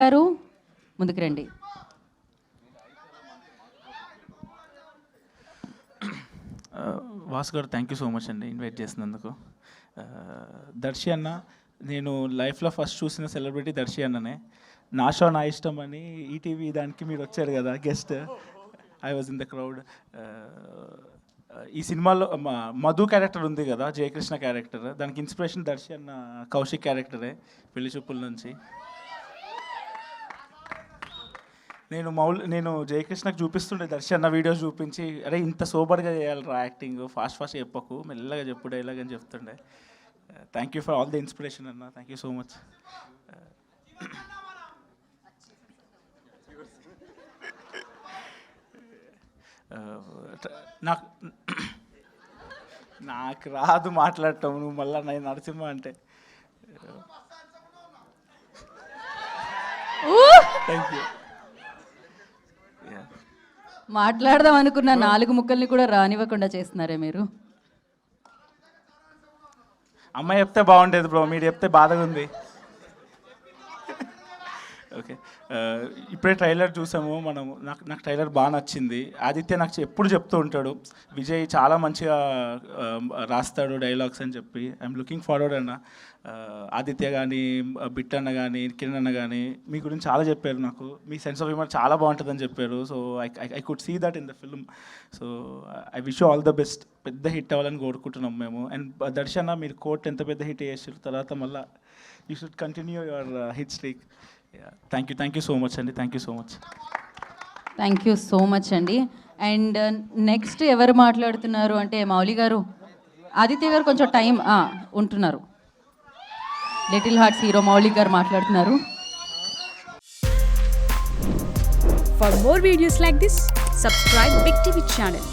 గారు ముందుకు రండి. వాసు గారు థ్యాంక్ యూ సో మచ్ అండి ఇన్వైట్ చేసినందుకు. దర్శి అన్న, నేను లైఫ్లో ఫస్ట్ చూసిన సెలబ్రిటీ దర్శి అన్ననే. నా షో నా ఇష్టం అని ఈటీవీ దానికి మీరు వచ్చారు కదా guest, I was in the crowd. ఈ సినిమాలో మధు క్యారెక్టర్ ఉంది కదా, జయకృష్ణ క్యారెక్టర్, దానికి ఇన్స్పిరేషన్ దర్శి అన్న కౌశిక్ క్యారెక్టరే పెళ్లి చూపుల నుంచి. నేను జయకృష్ణకు చూపిస్తుండే దర్శి అన్న వీడియోస్ చూపించి, అరే ఇంత సోబర్గా చేయాలిరా యాక్టింగ్, ఫాస్ట్ చెప్పకు, మెల్లగా చెప్పు డైలాగ్ అని చెప్తుండే. Thank you for all the inspiration అన్న, థ్యాంక్ యూ సో మచ్. నాకు రాదు మాట్లాడటం, నువ్వు మళ్ళీ నేను నరసింహ అంటే. Thank you. మాట్లాడదాం అనుకున్న 4 ముక్కల్ని కూడా రానివ్వకుండా చేస్తున్నారే మీరు. అమ్మాయి చెప్తే బాగుండేది బ్రో, మీరు చెప్తే బాధగా ఉంది. ఓకే, ఇప్పుడే ట్రైలర్ చూసాము మనము. నాకు ట్రైలర్ బాగా నచ్చింది. ఆదిత్య నాకు ఎప్పుడు చెప్తూ ఉంటాడు, విజయ్ చాలా మంచిగా రాస్తాడు డైలాగ్స్ అని చెప్పి. ఐఎమ్ లుకింగ్ ఫార్వర్డ్ అన్న. ఆదిత్య కానీ, బిట్ అన్న కానీ, కిరణ్ అన్న కానీ మీ గురించి చాలా చెప్పారు నాకు. మీ సెన్స్ ఆఫ్ హ్యూమర్ చాలా బాగుంటుందని చెప్పారు. So I could see that in the film. So I wish you all the best. పెద్ద హిట్ అవ్వాలని కోరుకుంటున్నాం మేము. అండ్ దర్శన, మీరు కోర్ట్ ఎంత పెద్ద హిట్ చేసారు, తర్వాత మళ్ళీ you should continue your hit streak. Thank you so much అండి, thank you so much. Thank you so much అండి. అండ్ నెక్స్ట్ ఎవరు మాట్లాడుతున్నారు అంటే మౌలి గారు, ఆదిత్య గారు కొంచెం టైం ఉంటున్నారు. లిటిల్ హార్ట్స్ హీరో మౌలి గారు మాట్లాడుతున్నారు. For more videos like this, subscribe Big TV channel.